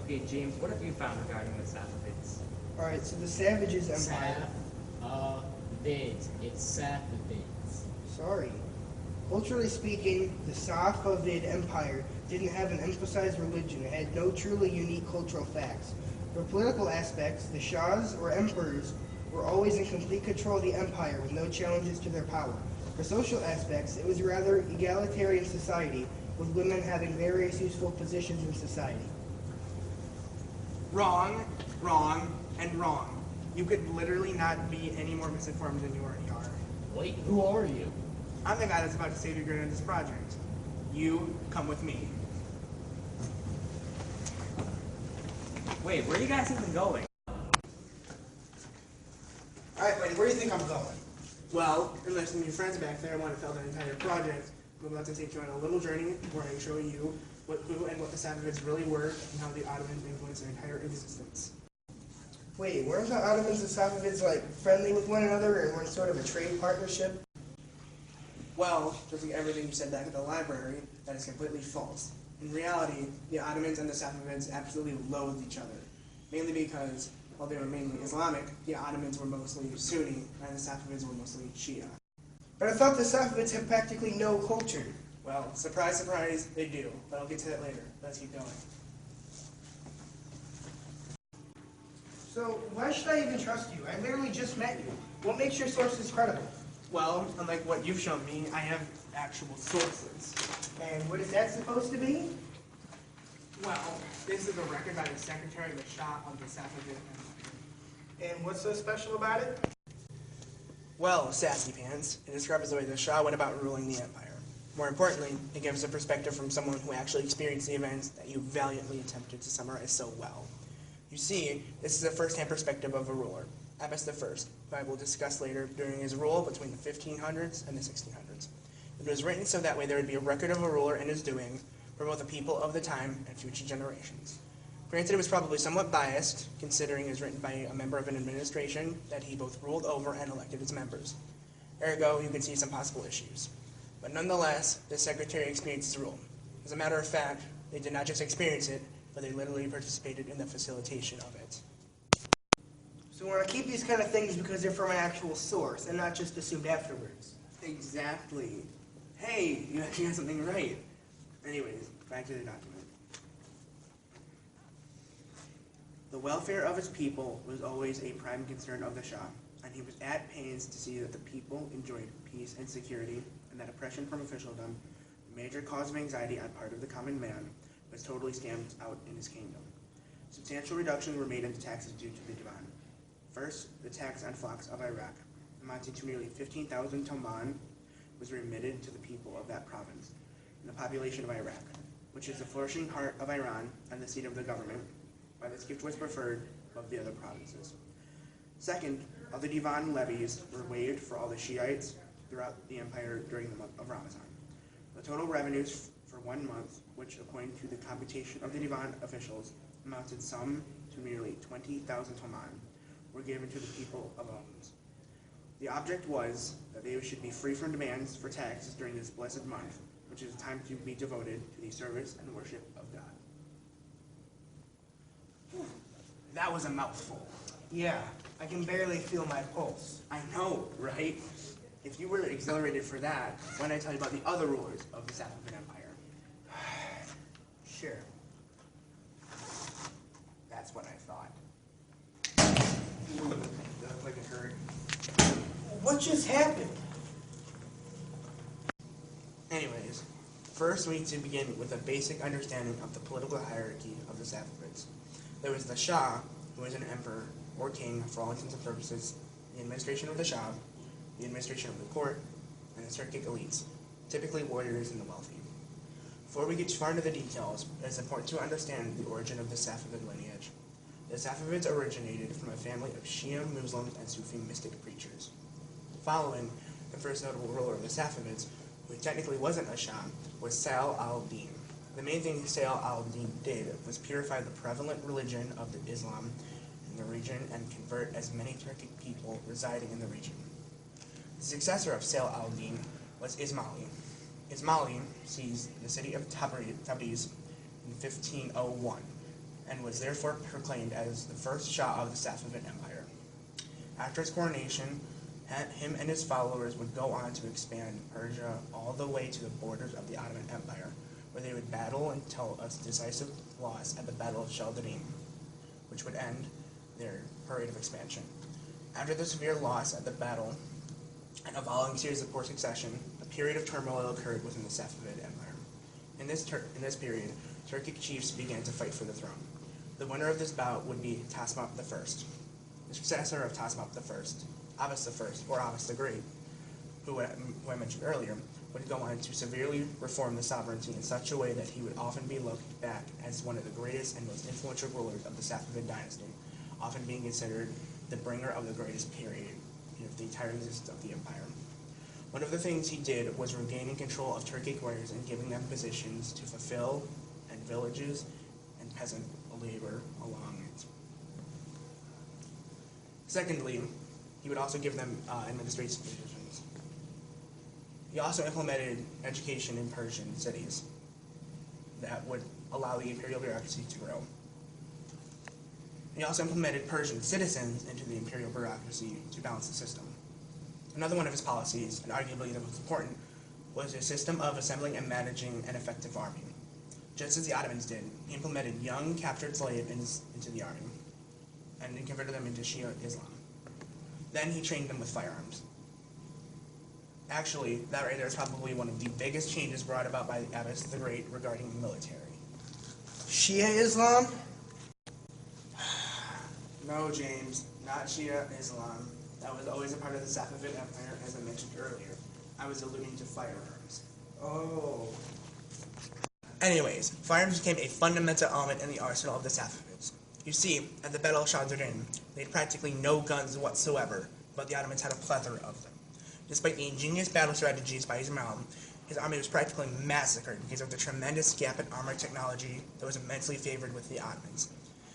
Okay, James, what have you found regarding the Safavids? Alright, so the Savages Empire. Safavids. It's Safavids. Sorry. Culturally speaking, the Safavid Empire didn't have an emphasized religion. It had no truly unique cultural facts. For political aspects, the Shahs or emperors were always in complete control of the empire with no challenges to their power. For social aspects, it was a rather egalitarian society with women having various useful positions in society. Wrong, wrong, and wrong. You could literally not be any more misinformed than you already are. Wait, who are you? I'm the guy that's about to save your grade on this project. You come with me. Wait, where are you guys even going? Alright, buddy, where do you think I'm going? Well, unless some of your friends back there want to tell the entire project, I'm about to take you on a little journey where I show you who and what the Safavids really were and how the Ottomans influenced their entire existence. Wait, weren't the Ottomans and Safavids like friendly with one another and were in sort of a trade partnership? Well, just like everything you said back at the library, that is completely false. In reality, the Ottomans and the Safavids absolutely loathed each other, mainly because, while they were mainly Islamic, the Ottomans were mostly Sunni, and the Safavids were mostly Shia. But I thought the Safavids had practically no culture. Well, surprise, surprise, they do, but I'll get to that later. Let's keep going. So, why should I even trust you? I literally just met you. What makes your sources credible? Well, unlike what you've shown me, I have actual sources. And what is that supposed to be? Well, this is a record by the Secretary of the Shah of the Safavid Empire. And what's so special about it? Well, sassy pants, it describes the way the Shah went about ruling the empire. More importantly, it gives a perspective from someone who actually experienced the events that you valiantly attempted to summarize so well. You see, this is a first-hand perspective of a ruler, Abbas I, who I will discuss later during his rule between the 1500s and the 1600s. It was written so that way there would be a record of a ruler and his doing for both the people of the time and future generations. Granted, it was probably somewhat biased, considering it was written by a member of an administration that he both ruled over and elected its members. Ergo, you can see some possible issues. But nonetheless, the secretary experienced his rule. As a matter of fact, they did not just experience it, but they literally participated in the facilitation of it. So we want to keep these kind of things because they're from an actual source and not just assumed afterwards. Exactly. Hey, you actually got something right. Anyways, back to the document. The welfare of his people was always a prime concern of the Shah, and he was at pains to see that the people enjoyed peace and security, and that oppression from officialdom, a major cause of anxiety on part of the common man, was totally stamped out in his kingdom. Substantial reductions were made into taxes due to the Divan. First, the tax on flocks of Iraq, amounting to nearly 15,000 toman, was remitted to the people of that province, and the population of Iraq, which is the flourishing heart of Iran and the seat of the government, by this gift was preferred above the other provinces. Second, all the Divan levies were waived for all the Shiites throughout the empire during the month of Ramadan. The total revenues for 1 month, which according to the computation of the Divan officials, amounted some to nearly 20,000 toman, were given to the people of Omans. The object was that they should be free from demands for taxes during this blessed month, which is a time to be devoted to the service and worship of God. That was a mouthful. Yeah, I can barely feel my pulse. I know, right? If you were exhilarated for that, why don't I tell you about the other rulers of the Safavid Empire? Sure. That's what I thought. That looked like it hurt. What just happened? Anyways, first we need to begin with a basic understanding of the political hierarchy of the Safavids. There was the Shah, who was an emperor or king for all intents and purposes, the administration of the Shah, the administration of the court, and the Turkic elites, typically warriors and the wealthy. Before we get too far into the details, it is important to understand the origin of the Safavid lineage. The Safavids originated from a family of Shia Muslims and Sufi mystic preachers. Following, the first notable ruler of the Safavids, who technically wasn't a Shah, was Sahl al-Din. The main thing Sahl al-Din did was purify the prevalent religion of the Islam in the region and convert as many Turkic people residing in the region. The successor of Sahl al-Din was Ismaili. Ismaili seized the city of Tabriz in 1501, and was therefore proclaimed as the first Shah of the Safavid Empire. After his coronation, him and his followers would go on to expand Persia all the way to the borders of the Ottoman Empire, where they would battle until a decisive loss at the Battle of Chaldidim, which would end their parade of expansion. After the severe loss at the battle and a following series of poor succession, a period of turmoil occurred within the Safavid Empire. In this period, Turkic chiefs began to fight for the throne. The winner of this bout would be Tasmap I, the successor of Tasmap I, Abbas I, or Abbas the Great, who I mentioned earlier, would go on to severely reform the sovereignty in such a way that he would often be looked back as one of the greatest and most influential rulers of the Safavid dynasty, often being considered the bringer of the greatest period of the entire existence of the empire. One of the things he did was regaining control of Turkic warriors and giving them positions to fulfill, and villages and peasant labor along it. Secondly, he would also give them administrative positions. He also implemented education in Persian cities that would allow the imperial bureaucracy to grow. He also implemented Persian citizens into the imperial bureaucracy to balance the system. Another one of his policies, and arguably the most important, was a system of assembling and managing an effective army. Just as the Ottomans did, he implemented young captured slaves into the army, and he converted them into Shia Islam. Then he trained them with firearms. Actually, that right there is probably one of the biggest changes brought about by Abbas the Great regarding the military. Shia Islam? No, James, not Shia Islam. That was always a part of the Safavid Empire, as I mentioned earlier. I was alluding to firearms. Oh. Anyways, firearms became a fundamental element in the arsenal of the Safavids. You see, at the Battle of Chaldidim, they had practically no guns whatsoever, but the Ottomans had a plethora of them. Despite the ingenious battle strategies by Ismail, his army was practically massacred because of the tremendous gap in armor technology that was immensely favored with the Ottomans.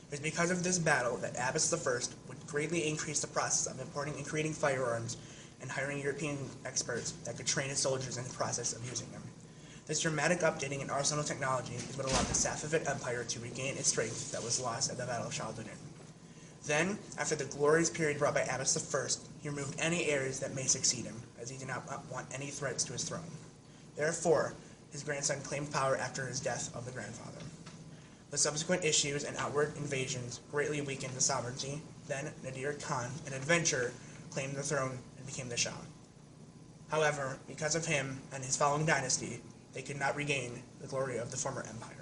It was because of this battle that Abbas I would greatly increase the process of importing and creating firearms and hiring European experts that could train his soldiers in the process of using them. This dramatic updating in arsenal technology is what allowed the Safavid Empire to regain its strength that was lost at the Battle of Chaldidim. Then, after the glorious period brought by Abbas I, he removed any heirs that may succeed him, as he did not want any threats to his throne. Therefore, his grandson claimed power after his death of the grandfather. The subsequent issues and outward invasions greatly weakened the sovereignty. Then Nadir Khan, an adventurer, claimed the throne and became the Shah. However, because of him and his following dynasty, they could not regain the glory of the former empire.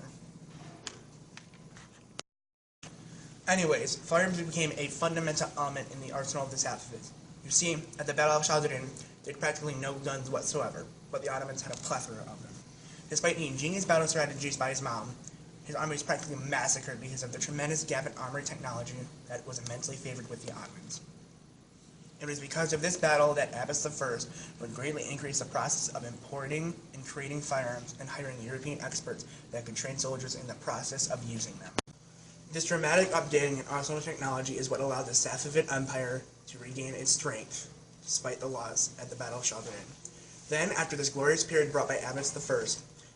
Anyways, firearms became a fundamental element in the arsenal of the Safavids. You see, at the Battle of Chaldidim, they had practically no guns whatsoever, but the Ottomans had a plethora of them. Despite the ingenious battle strategies by Ismail, his army was practically massacred because of the tremendous gap in armor technology that was immensely favored with the Ottomans. It was because of this battle that Abbas I would greatly increase the process of importing and creating firearms and hiring European experts that could train soldiers in the process of using them. This dramatic updating in arsenal technology is what allowed the Safavid Empire to regain its strength, despite the loss at the Battle of Chaldidim. Then, after this glorious period brought by Abbas I,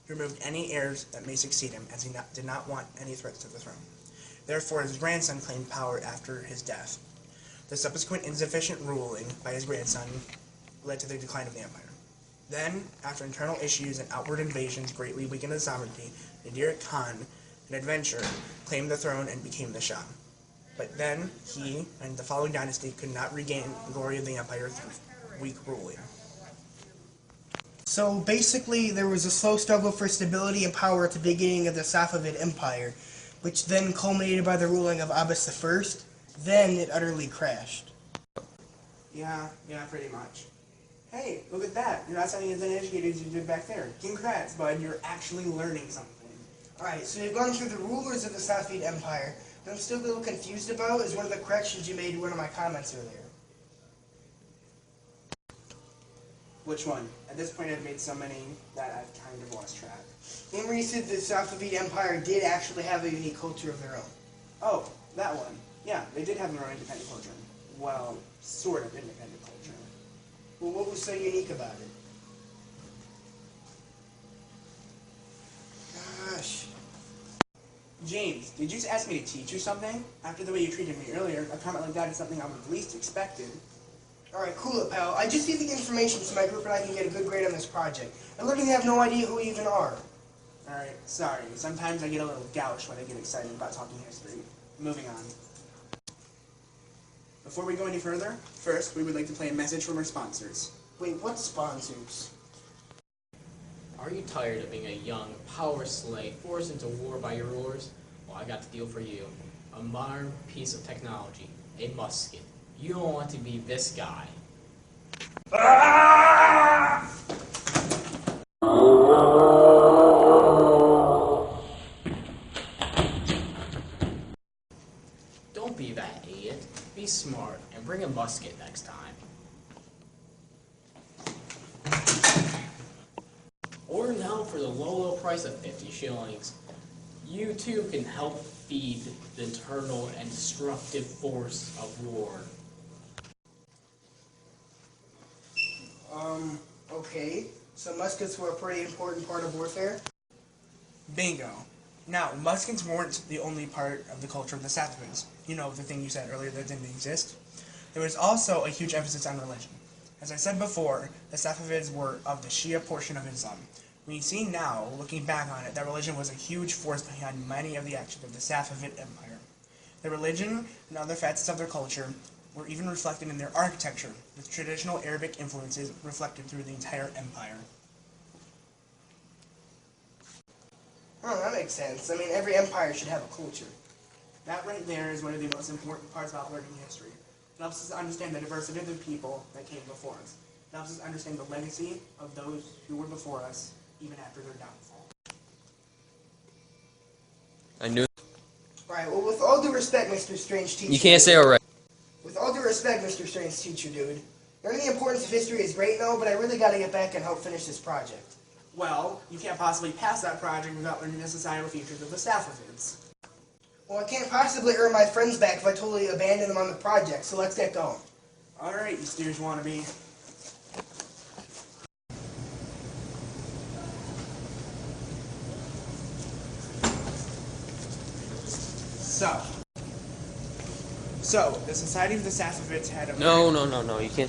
he removed any heirs that may succeed him, as he did not want any threats to the throne. Therefore, his grandson claimed power after his death. The subsequent insufficient ruling by his grandson led to the decline of the empire. Then, after internal issues and outward invasions greatly weakened the sovereignty, Nadir Khan, an adventurer, claimed the throne and became the Shah. But then, he and the following dynasty could not regain the glory of the empire through weak ruling. So basically, there was a slow struggle for stability and power at the beginning of the Safavid Empire, which then culminated by the ruling of Abbas I. Then it utterly crashed. Yeah, pretty much. Hey, look at that. You're not sounding as uneducated as you did back there. Congrats, bud. You're actually learning something. Alright, so you've gone through the rulers of the Safavid Empire. What I'm still a little confused about is one of the corrections you made in one of my comments earlier. Which one? At this point, I've made so many that I've kind of lost track. Remember you said the Safavid Empire did actually have a unique culture of their own. Oh, that one. Yeah, they did have their own independent culture. Well, sort of independent culture. Well, what was so unique about it? Gosh. James, did you just ask me to teach you something? After the way you treated me earlier, a comment like that is something I would have least expected. Alright, cool it, pal. I just need the information so my group and I can get a good grade on this project. I literally have no idea who we even are. Alright, sorry. Sometimes I get a little gouche when I get excited about talking history. Moving on. Before we go any further, first we would like to play a message from our sponsors. Wait, what sponsors? Are you tired of being a young power slave forced into war by your rulers? Well, I got the deal for you. A modern piece of technology. A musket. You don't want to be this guy. Don't be that idiot. Be smart and bring a musket next time. Order now for the low price of 50 shillings. You too can help feed the eternal and destructive force of war. Okay. So muskets were a pretty important part of warfare? Bingo. Now, muskets weren't the only part of the culture of the Safavids. You know, the thing you said earlier that didn't exist. There was also a huge emphasis on religion. As I said before, the Safavids were of the Shia portion of Islam. We see now, looking back on it, that religion was a huge force behind many of the actions of the Safavid Empire. Their religion and other facets of their culture were even reflected in their architecture, with traditional Arabic influences reflected through the entire empire. Oh, that makes sense. I mean, every empire should have a culture. That right there is one of the most important parts about learning history. It helps us understand the diversity of the people that came before us. It helps us understand the legacy of those who were before us, even after their downfall. I knew. Alright, well, with all due respect, Mr. Strange Teacher... You can't say alright. With all due respect, Mr. Strange Teacher, dude. Learning the importance of history is great and all, but I really gotta get back and help finish this project. Well, you can't possibly pass that project without learning the societal features of the Safavids. Well, I can't possibly earn my friends back if I totally abandon them on the project, so let's get going. Alright, you Steers wannabe. So, the Society of the Safavids had a... No, you can't.